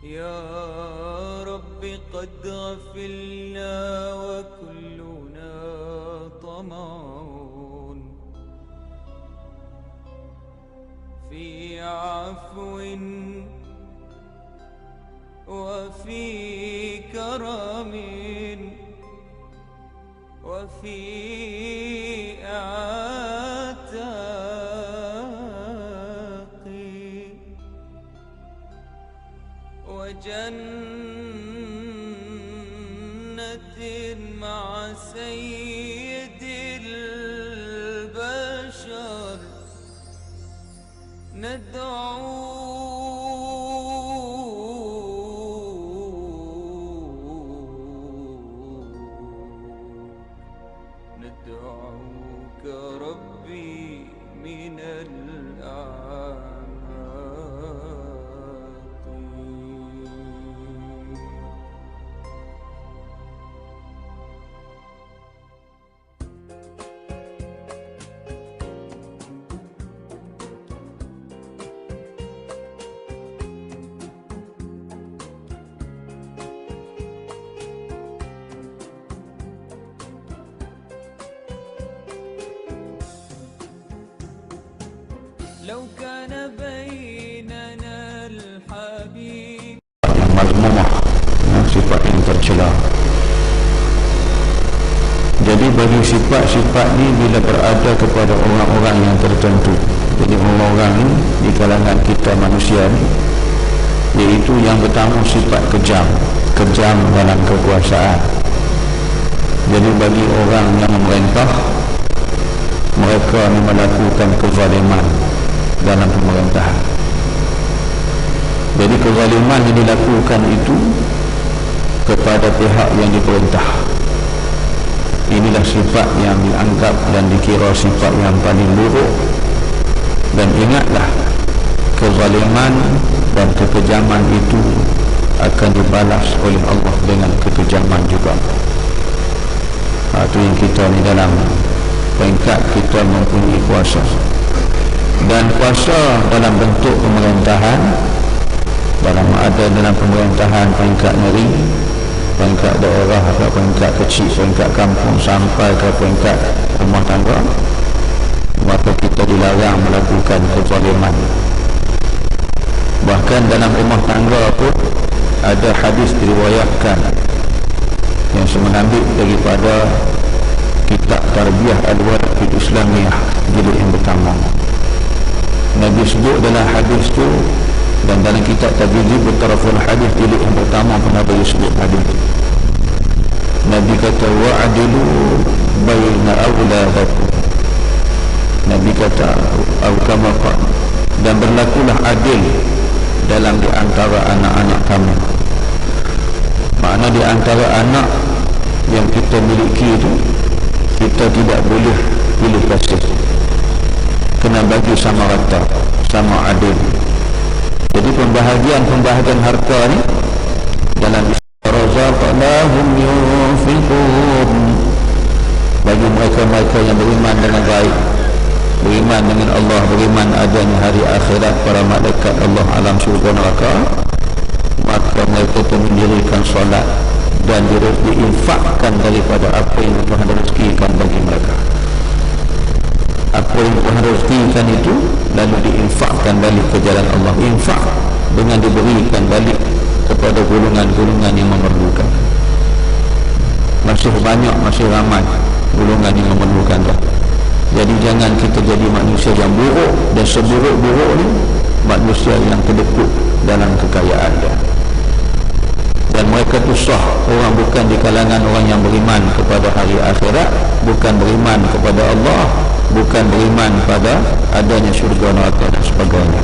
يا رب قد غفلنا وكلنا طمع في عفو وفي كرم وفي عتاق وجنة مع سيد البشر ندعوك ربي من لو كان بيننا الحبيب yang mazmumah, sifat yang tercela. Jadi bagi sifat-sifat ni bila berada kepada orang-orang yang tertentu, jadi orang-orang ni di kalangan kita manusia ni, iaitu yang pertama sifat kejam dalam kekuasaan. Jadi bagi orang yang memerintah, mereka ni melakukan kezaliman dalam pemerintahan. Jadi kezaliman yang dilakukan itu kepada pihak yang diperintah. Inilah sifat yang dianggap dan dikira sifat yang paling buruk. Dan ingatlah, kezaliman dan kekejaman itu akan dibalas oleh Allah dengan kekejaman juga. Itu yang kita ni dalam peringkat kita mempunyai kuasa. Dan kuasa dalam bentuk pemerintahan, dalam pemerintahan peringkat negeri, peringkat daerah, ke peringkat kecil, peringkat kampung sampai ke peringkat rumah tangga, maka kita dilarang melakukan kezaliman. Bahkan dalam rumah tangga pun ada hadis diriwayatkan yang mengambil daripada kitab Tarbiyah Al-Walad Islamiyah jilid yang pertama. Nabi sebut dalam hadis tu, dan dalam kitab Tabi'ib Taraful Hadis jilid yang pertama pun Nabi sebut hadis. Nabi kata wa'adilu baina awladakum. Nabi kata kama qala, dan berlakulah adil dalam di antara anak-anak kamu. Makna di antara anak yang kita miliki itu, kita tidak boleh pilih kasih, kena bagi sama rata, sama adil. Jadi pembahagian harta ni dalam razaqnahum yunfiqun, bagi mereka yang beriman dengan baik, beriman dengan Allah, beriman adanya hari akhirat, para malaikat Allah, alam syurga neraka, maka mereka mendirikan solat dan diinfakkan daripada apa yang Tuhan rezekikan bagi mereka. Apa yang Tuhan rezekikan itu lalu diinfakkan balik ke jalan Allah. Infak dengan diberikan balik kepada golongan-golongan yang memerlukan. Masih banyak, masih ramai golongan yang memerlukan dah. Jadi jangan kita jadi manusia yang buruk, dan seburuk-buruk ni manusia yang kedekut dalam kekayaan dia. Dan mereka tu sah orang bukan di kalangan orang yang beriman kepada hari akhirat, bukan beriman kepada Allah, bukan beriman pada adanya syurga neraka dan sebagainya.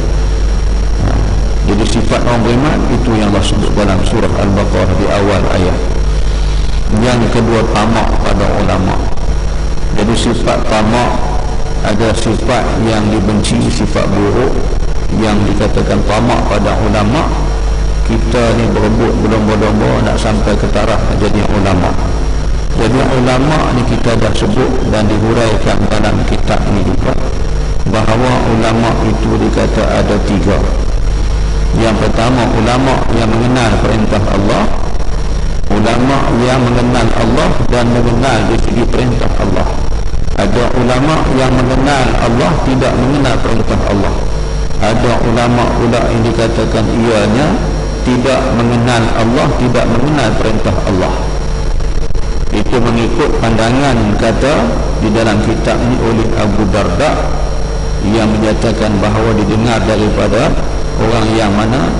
Jadi sifat orang beriman itu yang Allah sebut dalam surah Al-Baqarah di awal ayat. Yang kedua, tamak pada ulama. Jadi sifat tamak ada sifat yang dibenci, sifat buruk yang dikatakan tamak pada ulama. Kita ni berebut berlomba-lomba nak sampai ke taraf jadi ulama. Jadi ulama ni kita dah sebut dan dihuraikan dalam kitab ni juga, bahawa ulama itu dikata ada tiga. Yang pertama, ulama yang mengenal perintah Allah, ulama yang mengenal Allah dan mengenal dari segi perintah Allah. Ada ulama yang mengenal Allah tidak mengenal perintah Allah. Ada ulama pula yang dikatakan ianya tidak mengenal Allah, tidak mengenal perintah Allah. Itu mengikut pandangan kata di dalam kitab ini oleh Abu Darda yang menyatakan bahawa didengar daripada orang yang mana,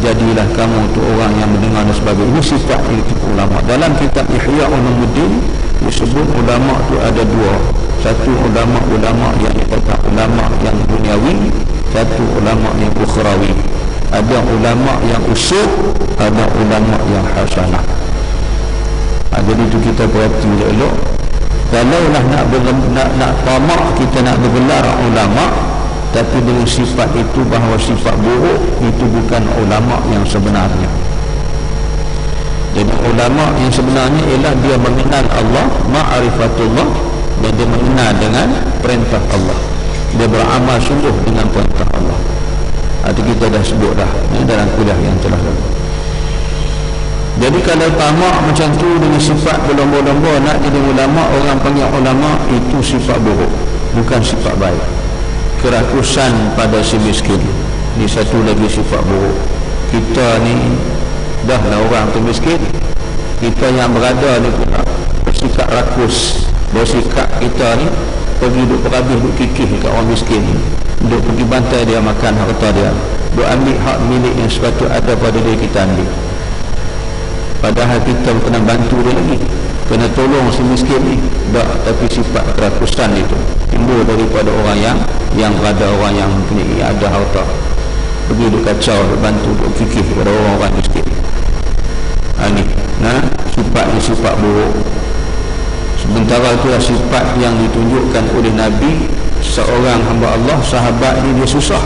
jadilah kamu tu orang yang mendengar dan sebagainya. Ini sifat itu ulama. Dalam kitab Ihya Ulumuddin disebut ulama tu ada dua. Satu ulama yang dikatakan ulama yang duniawi, satu ulama yang ukhrawi. Ada ulama yang usul, ada ulama yang hasanah. Jadi itu kita perhati elok. Kalaulah nak tamak kita nak bergelar ulama, tapi dengan sifat itu bahawa sifat buruk, itu bukan ulama yang sebenarnya. Jadi ulama yang sebenarnya ialah dia mengenal Allah, ma'rifatullah, dan dia mengenal dengan perintah Allah. Dia beramal sungguh dengan perintah Allah. Itu kita dah sebut dah ini dalam kuliah yang telah lalu. Jadi kalau tamak macam tu dengan sifat berlomba-lomba nak jadi ulama, orang panggil ulama, itu sifat buruk, bukan sifat baik. Kerakusan pada si miskin, ni satu lagi sifat buruk. Kita ni dah lah orang tu miskin, kita yang berada ni pula bersikap rakus, bersikap kita ni pergi duduk perhabis, duduk kikih kat orang miskin ni, duduk pergi bantai dia makan harta dia, duduk ambil hak milik yang sepatut ada pada dia, kita ambil. Padahal kita kena bantu dia lagi, kena tolong si miskin ni. Tak, tapi sifat kerakusan itu timbul daripada orang yang berada, orang yang ada harta, pergi duk kacau, duk bantu, duk fikir kepada orang-orang miskin. Ini sifat ni sifat buruk. Sementara itulah sifat yang ditunjukkan oleh Nabi. Seorang hamba Allah, sahabat ni dia susah,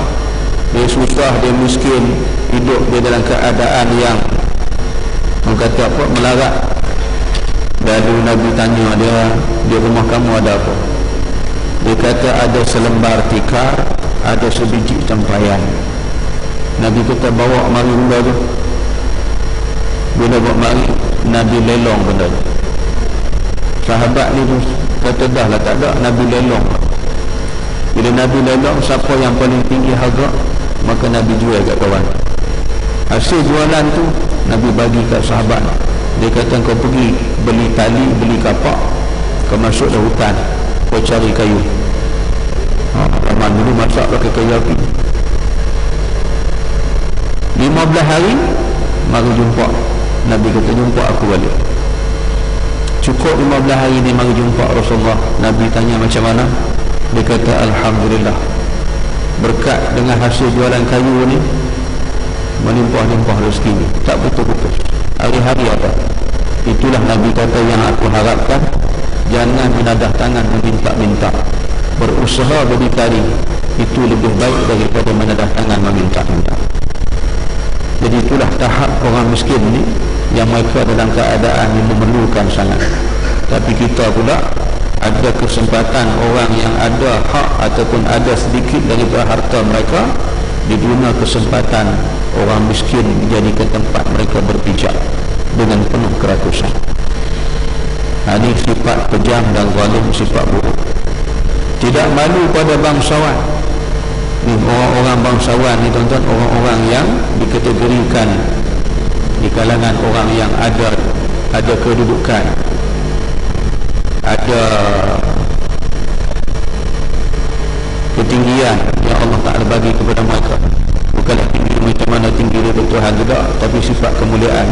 dia miskin, hidup dia dalam keadaan yang kata apa, melarat. Lalu Nabi tanya dia, di rumah kamu ada apa? Dia kata ada selembar tikar, ada sebiji tempayan. Nabi kata bawa mari benda tu. Bila bawa mari, Nabi lelong benda tu. Sahabat ni tu kata dah lah tak ada, Nabi lelong. Bila Nabi lelong, siapa yang paling tinggi harga, maka Nabi jual kat kawan. Hasil jualan tu Nabi bagi kat sahabat. Dia kata kau pergi beli tali, beli kapak, kau masuk dalam hutan, kau cari kayu. Zaman dulu masak pakai kayu api. 15 hari mari jumpa. Nabi kata jumpa aku balik. Cukup 15 hari ni mari jumpa Rasulullah. Nabi tanya macam mana? Dia kata alhamdulillah, berkat dengan hasil jualan kayu ni melimpah-limpah rezeki ni, tak putus-putus, hari-hari ada. Itulah Nabi kata yang aku harapkan, jangan menadah tangan meminta-minta, berusaha berdikari, itu lebih baik daripada menadah tangan meminta-minta. Jadi itulah tahap orang miskin ni, yang mereka dalam keadaan yang memerlukan sangat. Tapi kita pula ada kesempatan, orang yang ada hak ataupun ada sedikit daripada harta mereka, diguna kesempatan orang miskin dijadikan tempat mereka berpijak dengan penuh kerakusan. Ini sifat kejam dan zalim, sifat buruk. Tidak malu pada bangsawan. Ni orang-orang bangsawan ni tuan-tuan, orang-orang yang dikategorikan di kalangan orang yang ada kedudukan, ada ketinggian yang Allah Ta'ala bagi kepada mereka. Bukanlah tinggi macam mana tinggi dia Tuhan juga, tapi sifat kemuliaan.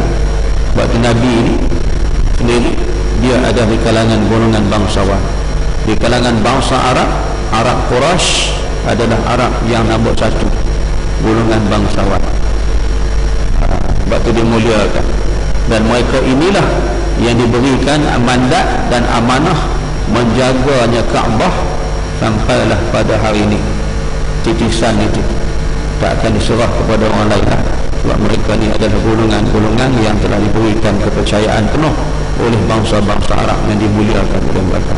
Sebab Nabi ini sendiri, dia ada di kalangan golongan bangsawan. Di kalangan bangsa Arab Quraisy adalah Arab yang nombor satu, golongan bangsawan. Sebab itu dia muliakan. Dan mereka inilah yang diberikan mandat dan amanah menjaganya Kaabah sampailah pada hari ini. Titisan itu tak akan diserah kepada orang lain, sebab mereka ni adalah golongan-golongan yang telah diberikan kepercayaan penuh oleh bangsa-bangsa Arab yang dimuliakan oleh mereka.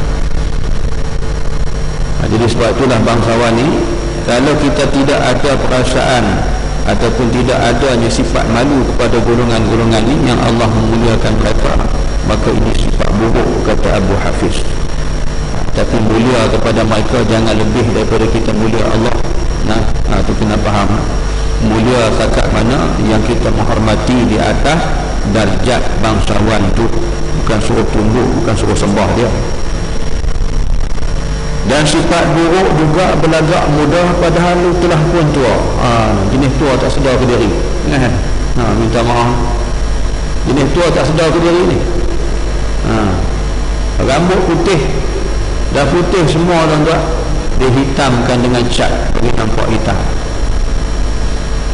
Jadi sebab itulah bangsawan ni, kalau kita tidak ada perasaan ataupun tidak adanya sifat malu kepada golongan-golongan ini yang Allah memuliakan mereka, maka ini sifat buruk, kata Abu Hafiz. Tapi mulia kepada mereka jangan lebih daripada kita mulia Allah. Itu kena faham. Mulia takat mana yang kita menghormati di atas darjat bangsawan tu, bukan suruh tunduk, bukan suruh sembah dia. Dan sifat buruk juga berlagak mudah padahal lu telah pun tua. Jenis tua tak sedar ke diri. Minta maaf. Jenis tua tak sedar ke diri ni. Rambut putih, dah putih semua tuan-tuan, dia hitamkan dengan cat bagi nampak hitam.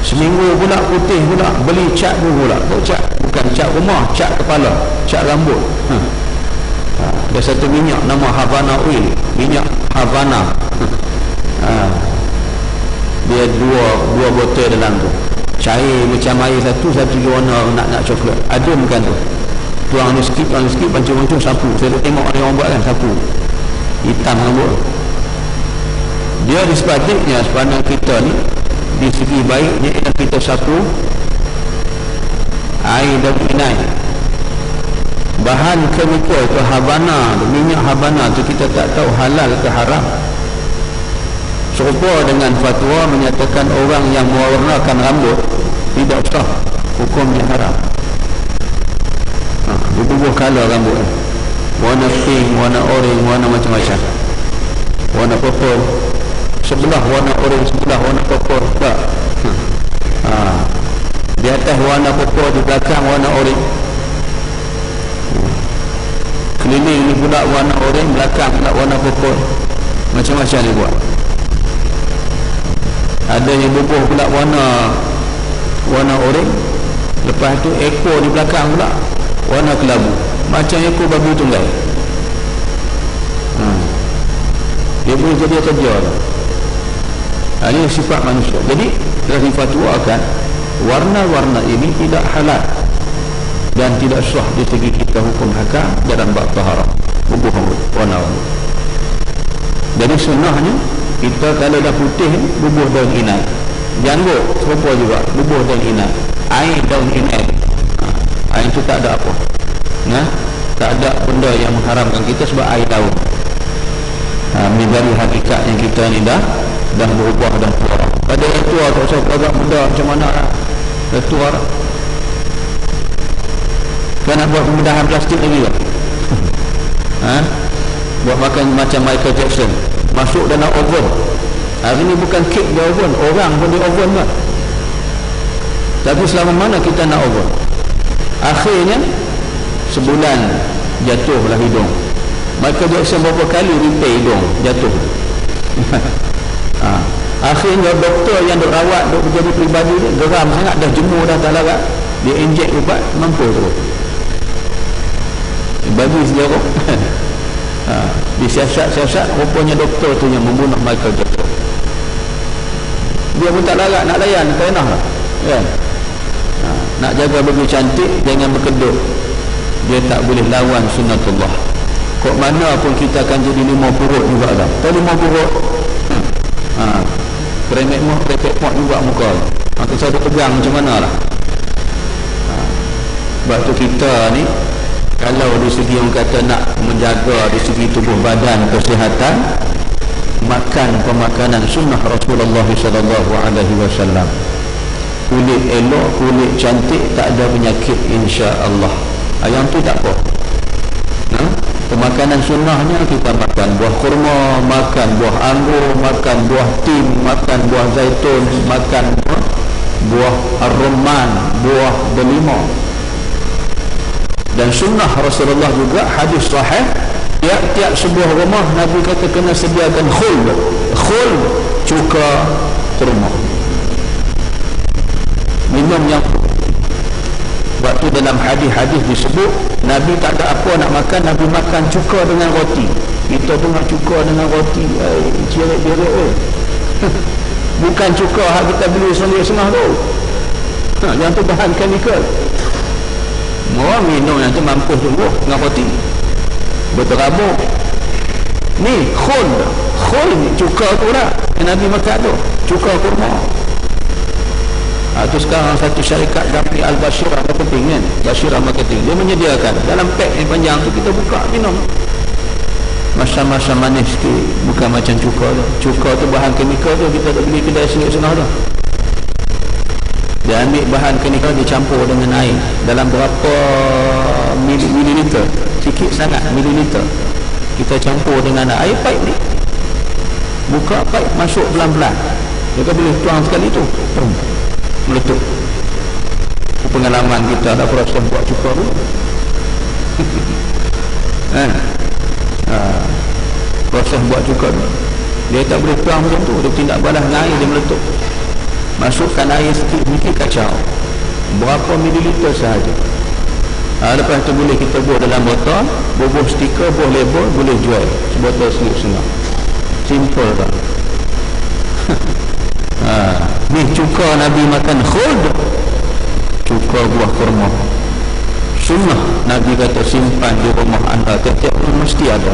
Seminggu pula putih pula, beli cat pula. Cat bukan cat rumah, cat kepala, cat rambut. Ada satu minyak nama Havana Oil, minyak Havana. Dia dua botol dalam tu, cair macam air satu lagi warna nak coklat, adumkan tu, tuang ni sikit pancung-pancung, sapu. Saya tengok orang buat kan, sapu hitam rambut. Dia di sebaliknya, sepandang kita ni, di segi baiknya ialah kita sapu air dan inai. Bahan kemikal itu Havana, minyak Havana tu kita tak tahu halal ke haram. Serupa dengan fatwa menyatakan orang yang mewarnakan rambut tidak sah, hukumnya haram. Berubah color rambut, warna pink, warna orange, warna macam-macam, warna purple, sebelah warna orange, sebelah warna purple tak. Di atas warna purple, di belakang warna orange. Keliling ni pula warna orange, belakang pula warna purple. Macam-macam dia buat. Ada yang bubuh pula warna orange, lepas tu ekor di belakang pula warna kelabu, macam ekor babi tunggal. Dia boleh jadi kerja. Ini sifat manusia. Jadi telah difatwakan warna-warna ini tidak halal dan tidak sah di segi kita hukum hakam dalam bab taharah, bubuh warna-warna. Jadi sunnahnya kita kalau dah putih bubuh daun inai, janggut serupa juga bubuh daun inai, air daun inai. Air itu tak ada apa, tak ada benda yang mengharamkan kita sebab air daun. Dari hakikat yang kita ni dah berubah, dah tua. Pada yang tua tak usah agak muda macam mana dah tua dah. Kan nak buat kemudahan plastik lagi tak? Buat makan macam Michael Jackson, masuk dalam oven. Hari ni bukan kek di oven, orang pun di oven kan. Tapi selama mana kita nak oven? Akhirnya sebulan jatuhlah hidung. Michael Jackson berapa kali repair hidung jatuh. Akhirnya doktor yang duk rawat, duk menjadi peribadi dia geram sangat, dah jemur dah tak larat, dia injek ubat mampu terus bagi sejarah. Disiasat rupanya doktor tu yang membunuh Michael Jackson. Dia pun tak larat nak layan, kenah lah kan? Nak jaga bagi cantik, jangan berkedut. Dia tak boleh lawan sunnatullah. Kok mana pun kita akan jadi limau purut juga dah. Tak limau purut, keremek pot juga muka. Maka saya pegang macam mana lah. Sebab tu kita ni kalau di segi orang kata nak menjaga di segi tubuh badan, kesihatan, makan pemakanan sunnah Rasulullah SAW. Kulit elok, kulit cantik, tak ada penyakit insya-Allah. Yang tu tak apa. Pemakanan sunnahnya kita makan buah kurma, makan buah anggur, makan buah tim, makan buah zaitun, makan buah ar-rumman, buah delima. Dan sunnah Rasulullah juga hadis sahih, tiap-tiap sebuah rumah Nabi kata kena sediakan khul, cuka kurma. Minum yang waktu dalam hadis-hadis disebut Nabi tak ada apa nak makan, Nabi makan cuka dengan roti. Kita tengah cuka dengan roti, ciret-ciret bukan cuka hak kita beli setengah tu. Yang tu bahan chemical. Orang minum yang tu mampus dulu dengan roti berterabuk. Ni khul ni cuka tu lah yang Nabi makan tu, cuka kurma. Itu sekarang satu syarikat Dapi Al-Bashirah marketing kan, Bashirah marketing, dia menyediakan dalam pack yang panjang tu, kita buka minum. Macam-macam manis sikit, bukan macam cuka tu. Cuka tu bahan kimia tu, kita tak beli kedai setengah tu. Dia ambil bahan kimia, dia campur dengan air dalam berapa mililiter, sikit sangat mililiter, kita campur dengan air pipe ni, buka pipe, masuk pelan-pelan, dia kan boleh tuang sekali tu, meletup. Pengalaman kita dah proses buat cuka tu. Proses buat cuka tu, dia tak boleh tuang macam tu, dia tindak balas dengan air, dia meletup. Masukkan air sikit kacau, berapa mililiter sahaja. Lepas tu boleh kita buat dalam botol, bubuh stiker, bubuh label, boleh jual sebotol setengah. Simple tak? Ni cuka Nabi makan khud, cuka buah kurma. Sunnah Nabi kata simpan di rumah anda, tiap-tiap mesti ada.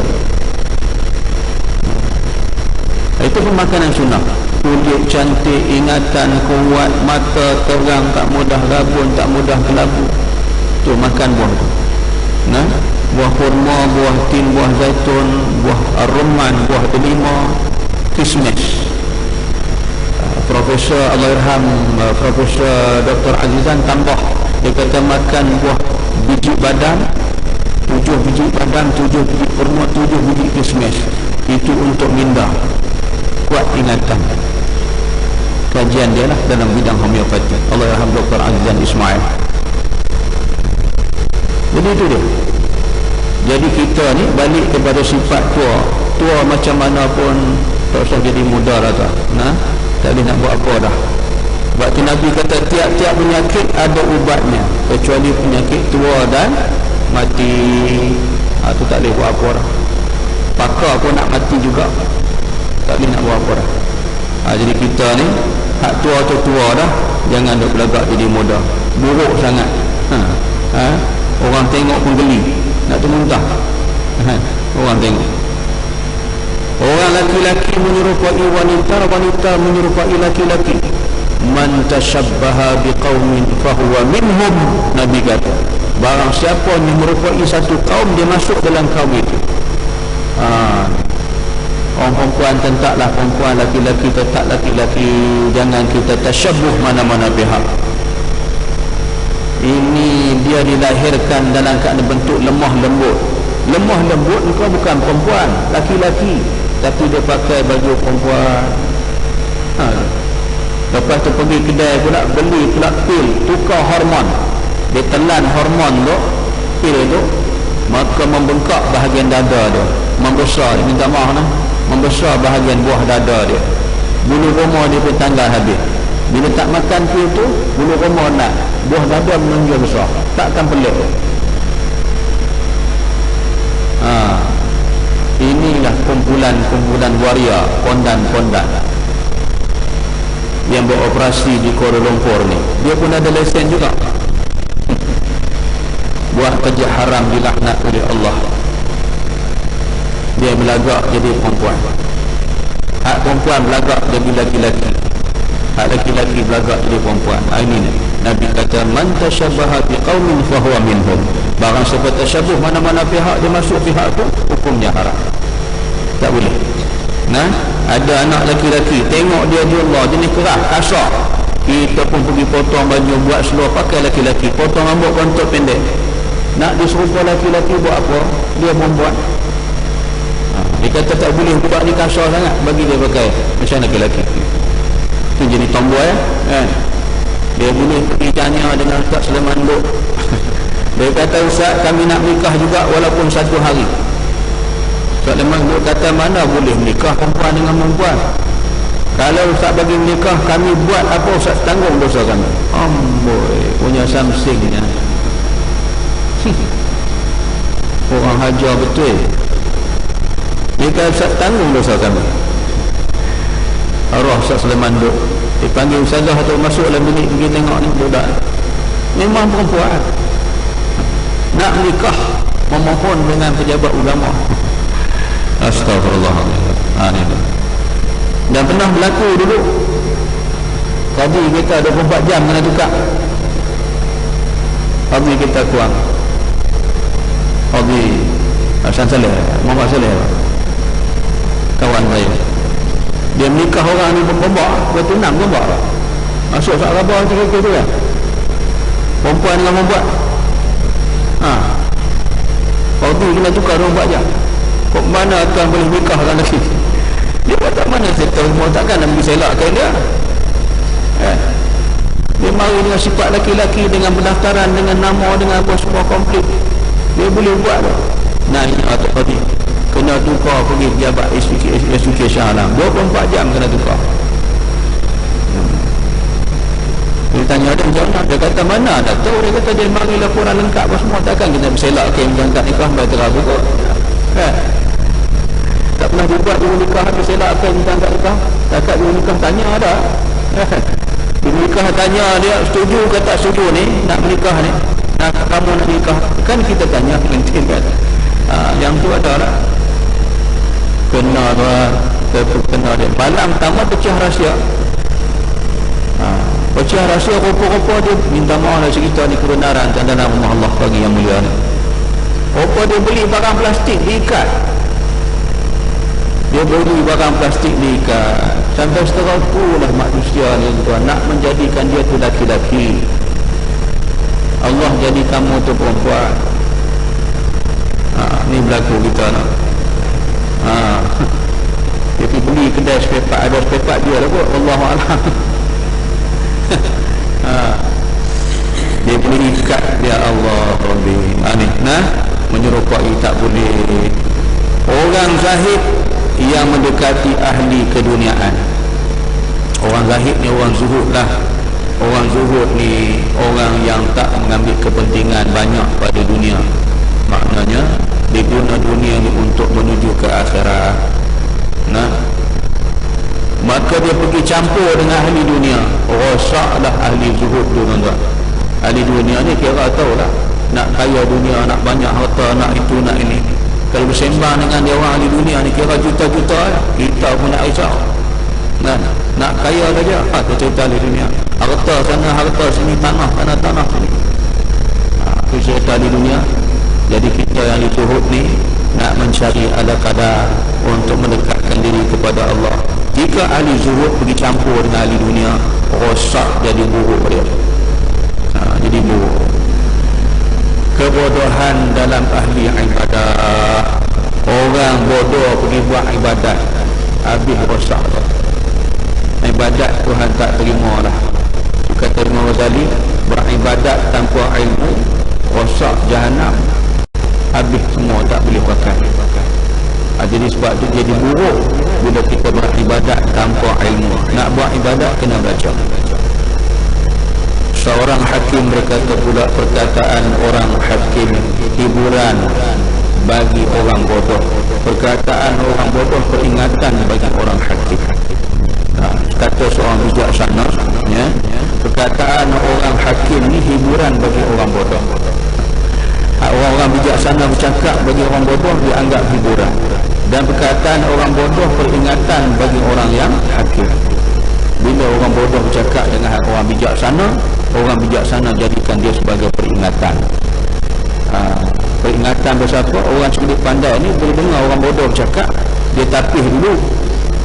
Itu pun makanan sunnah. Kulit cantik, ingatan kuat, mata terang, tak mudah rabun, tak mudah kelabu. Tu makan buah tu. Nah, buah kurma, buah tin, buah zaitun, buah rumman, buah delima, kismis. Profesor Allahyarham, Profesor Dr. Azizan tambah, dia kata makan buah biji badam, 7 biji badam, 7 biji kurma, 7 biji kismis. Itu untuk minda, kuat ingatan. Kajian dia lah dalam bidang homeopati. Allahyarham Dr. Azizan Ismail. Jadi itu dia. Jadi kita ni balik kepada sifat tua macam mana pun tak usah jadi muda lah tak. Tak boleh nak buat apa dah. Sebab tu Nabi kata tiap-tiap penyakit ada ubatnya, kecuali penyakit tua dan mati. Tu tak boleh buat apa dah. Pakar pun nak mati juga, tak boleh nak buat apa dah. Jadi kita ni hak tua tu tua dah, jangan duk belagak jadi muda. Buruk sangat. Orang tengok pun geli, nak termuntah. Orang tengok. Orang laki-laki menyerupai wanita, wanita menyerupai laki-laki. Man tashabbaha biqaumin fahuwa minhum, Nabi kata. Barang siapa yang merupai satu kaum, dia masuk dalam kaum itu. Orang perempuan tentaklah perempuan, laki-laki tetap laki-laki. Jangan kita tasyabbuh mana-mana pihak. Ini dia dilahirkan dalam keadaan bentuk lemah lembut. Lemah lembut engkau bukan perempuan, laki-laki, tapi dia pakai baju perempuan. Lepas tu pergi kedai pula, beli pula pil, tukar hormon. Dia telan hormon tu, pil tu, maka membengkak bahagian dada dia, membesar, minta maaf lah, membesar bahagian buah dada dia. Bulu roma dia pun tanggal habis. Bila tak makan pil tu, bulu roma nak, buah dada menonjol besar, takkan pelik. Inilah kumpulan waria, pondan-pondan yang beroperasi di Kuala Lumpur ni. Dia pun ada lesen juga. Buat kerja haram, dilaknat oleh Allah. Dia belagak jadi perempuan. Hak perempuan belagak jadi laki-laki. Hak laki-laki belagak jadi perempuan. Ini Nabi kata man tashabbaha biqaumin fahuwa minhum. Barang siapa tasyabuh mana-mana pihak, dia masuk pihak tu, hukumnya haram. Tak boleh. Ada anak laki-laki, tengok dia Allah jenis keras, kasar, kita pun pergi potong baju, buat seluar pakai laki-laki, potong rambut kontok pendek. Nak diserupa laki-laki buat apa? Dia membuat. Dia kata tak boleh buat ni kasar sangat, bagi dia pakai macam laki-laki. Itu jadi tomboy Dia boleh pergi tanya dengan Ustaz Sulaiman Buk. Dia kata, Ustaz, kami nak nikah juga walaupun 1 hari. Ustaz Sulaiman Buk kata, mana boleh nikah perempuan dengan perempuan? Kalau Ustaz bagi nikah, kami buat apa, Ustaz tanggung dosa kami. Amboi, punya samsingnya. Orang hajar betul. Dia kata, Ustaz tanggung dosa kami. Arwah Ustaz Sulaiman Buk dipanggil Ustazah atau masuk dalam bilik, pergi tengok ni budak. Memang perempuan nak nikah, memohon dengan pejabat ulama. Astagfirullahaladzim. Dan pernah berlaku dulu Qadhi kita 24 jam kena tukar. Qadhi kita kurang. Qadhi Hasan Saleh, Muhammad Saleh, kawan saya, dia menikah orang ni pembobak, bertunang pembobak, masuk sak rabah kira-kira tu kan, perempuan dengan membuat Qadhi kena tukar 24 jam. Kok mana akan boleh nikahkan lagi? Dia kata mana saya tahu, mau takkan Nabi selakkan dia. Dia mari dengan sifat laki-laki, dengan pendaftaran, dengan nama, dengan apa semua komplit. Dia boleh buat tu. Nah ini atau Qadhi kena tukar pergi pejabat education lah. 24 jam kena tukar. Dia tanya ada macam mana? Dia kata mana? Tak tahu. Dia kata dia mari laporan lengkap apa semua. Takkan kita berselakkan berangkat nikah sampai terlalu kot. Tak pernah dibuat dulu nikah habis selakkan berangkat nikah. Takkan dulu nikah tanya ada. Dulu nikah tanya dia setuju ke tak setuju ni nak menikah ni. Nak kamu nak nikah. Kan kita tanya penting kan. Yang tu ada lah. Kena kena dia. Malam pertama pecah rahsia. Pecah rahsia rupa-rupa dia minta maaf lah cerita ni kebenaran tanda nama Allah bagi yang mulia ni. Rupa dia beli barang plastik diikat. Dia beli barang plastik diikat. Sampai seteratu lah manusia ni tuan nak menjadikan dia tu laki-laki. Allah jadi kamu tu perempuan. Ni berlaku kita nak. Dia pergi beli kedai sepepak, ada sepepak dia lah kot. Wallahualam. Dia beli ikat, ya Allah Rabbi. Menyerupai tak boleh. Orang zahid yang mendekati ahli keduniaan. Orang zahid ni orang zuhud lah. Orang zuhud ni orang yang tak mengambil kepentingan banyak pada dunia. Maknanya dia guna dunia ni untuk menuju ke akhirat. Maka dia pergi campur dengan ahli dunia. Rosaklah ahli zuhud tu tuan-tuan. Ahli dunia ni kira tahu lah, nak kaya dunia, nak banyak harta, nak itu, nak ini. Kalau bersembang dengan dia orang ahli dunia ni kira juta-juta lah. Kita pun nak risau. Nak kaya saja. Kita cerita ahli dunia. Harta sana, harta sini, tanah sana, tanah sini. Itu cerita ahli dunia. Jadi kita yang dituhut ni nak mencari ala kadar untuk mendekatkan diri kepada Allah. Jika ahli zuhud pergi campur dengan ahli dunia, rosak jadi buruk dia. Jadi buruk. Kebodohan dalam ahli ibadah. Orang bodoh pergi buat ibadat, habis rosak dia. Ibadat Tuhan tak terima lah. Kata Imam Ghazali, beribadat tanpa ilmu rosak jahanam, habis semua tak boleh pakai. Jadi sebab tu jadi buruk bila kita beribadat tanpa ilmu. Nak buat ibadat kena belajar. Seorang hakim berkata pula, perkataan orang hakim hiburan bagi orang bodoh. Perkataan orang bodoh peringatan bagi orang hakim. Kata seorang bijaksana, perkataan orang hakim ni hiburan bagi orang bodoh. Orang-orang bijaksana bercakap bagi orang bodoh dianggap hiburan, dan perkataan orang bodoh peringatan bagi orang yang hakim. Bila orang bodoh bercakap dengan orang bijaksana jadikan dia sebagai peringatan. Peringatan bersapa orang cerdik pandai ni boleh dengar orang bodoh bercakap, dia tapih dulu,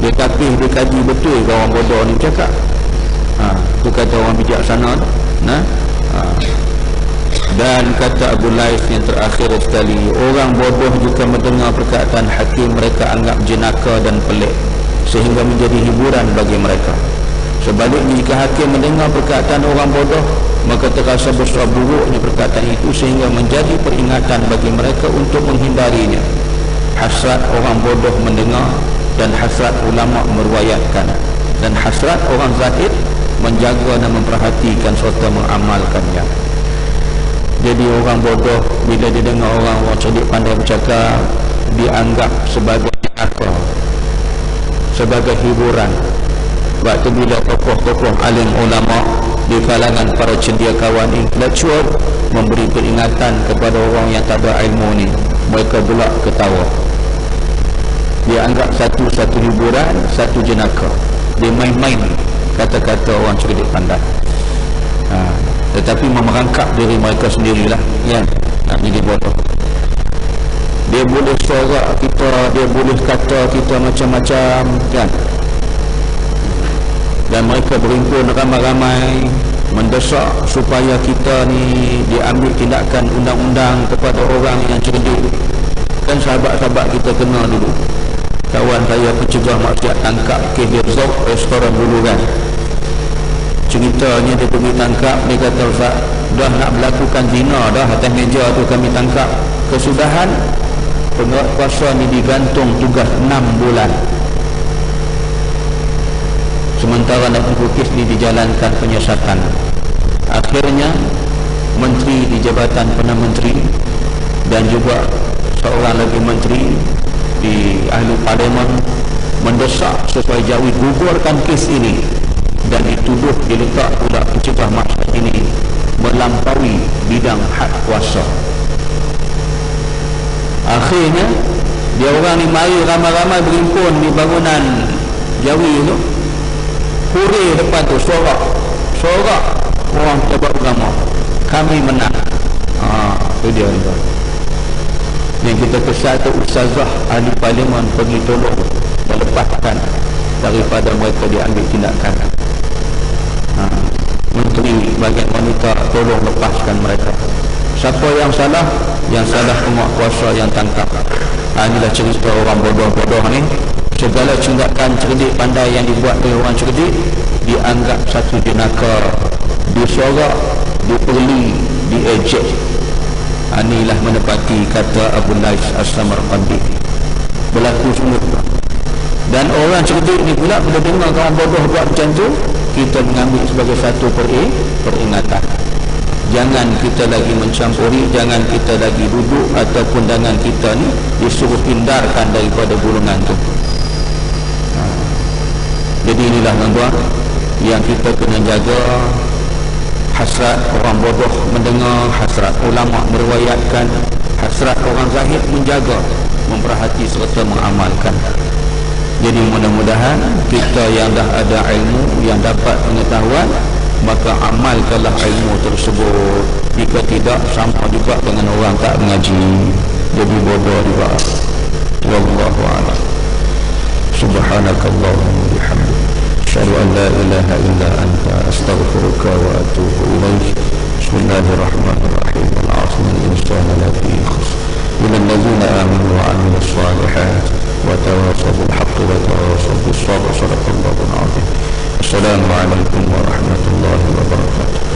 dia kaji betul ke orang bodoh ni bercakap. Itu kata orang bijaksana. Dan kata Abu Lais yang terakhir sekali, orang bodoh jika mendengar perkataan hakim mereka anggap jenaka dan pelik sehingga menjadi hiburan bagi mereka. Sebaliknya jika hakim mendengar perkataan orang bodoh, maka terasa besar buruknya perkataan itu sehingga menjadi peringatan bagi mereka untuk menghindarinya. Hasrat orang bodoh mendengar dan hasrat ulama meruayatkan, dan hasrat orang zahid menjaga dan memperhatikan serta mengamalkannya. Jadi orang bodoh bila dia dengar orang cerdik pandai bercakap, dianggap sebagai apa? Sebagai hiburan. Sebab tu bila tokoh-tokoh alim ulama di kalangan para cendekiawan intelektual memberi peringatan kepada orang yang tak ada ilmu ni, mereka pula ketawa. Dia anggap satu hiburan, satu jenaka. Dia main-main kata-kata orang cerdik pandai. Tetapi memerangkap diri mereka sendirilah yang nak jadi bodoh. Dia boleh sorak kita, dia boleh kata kita macam-macam kan, dan mereka berhimpun ramai-ramai mendesak supaya kita ni diambil tindakan undang-undang kepada orang yang cerdik. Kan sahabat-sahabat kita kenal dulu, kawan saya pencegah maksiat tangkap KBZ restoran dulu kan, ceritanya dia pergi tangkap, dia kata Ustaz, dah nak melakukan zina dah atas meja tu kami tangkap, kesudahan penguasa ni digantung tugas 6 bulan, sementara nak kes ni dijalankan penyiasatan. Akhirnya menteri di Jabatan Perdana Menteri dan juga seorang lagi menteri di ahli parlimen mendesak supaya Jawi gugurkan kes ini, dan dituduh diletak pula pencegah maksiat ini melampaui bidang hak kuasa. Akhirnya dia orang ni mari ramai-ramai berhimpun di bangunan Jawi tu, huri depan tu, sorak orang pejabat agama, kami menang. Itu dia ni. Yang kita kesal tu ustazah ahli parlimen pergi tolong dan lepaskan daripada mereka diambil tindakan. Menteri bagian wanita tolong lepaskan mereka. Siapa yang salah? Yang salah penguasa yang tangkap. Inilah cerita orang bodoh-bodoh ni. Segala tindakan cerdik pandai yang dibuat oleh orang cerdik dianggap satu jenaka, disorak, diperli, diejek. Inilah menepati kata Abu Lais As-Samarqandi. Berlaku semua. Dan orang cerdik ni pula bila dengar orang bodoh buat macam tu, kita mengambil sebagai satu peringatan. Jangan kita lagi mencampuri, jangan kita lagi duduk ataupun dengan kita ni disuruh hindarkan daripada golongan tu. Jadi inilah tuan-tuan yang kita kena jaga. Hasrat orang bodoh mendengar, hasrat ulama meriwayatkan, hasrat orang zahid menjaga, memperhati serta mengamalkan. Jadi mudah-mudahan kita yang dah ada ilmu, yang dapat pengetahuan, maka amalkanlah ilmu tersebut. Jika tidak, sama juga dengan orang tak mengaji, jadi bodoh juga. Wallahu a'lam. Subhanakallahumma bihamdika, asyhadu an la ilaha illa anta, astaghfiruka wa atubu ilaik. Bismillahirrahmanirrahim. Al-'asr al-insana lafi khusr illa alladhina amanu wa 'amilus shalihat wa tawasaw bil haqqi wa tawasaw bis sabr. Shadaqallahu al-'azim. Assalamu alaikum warahmatullahi wabarakatuh.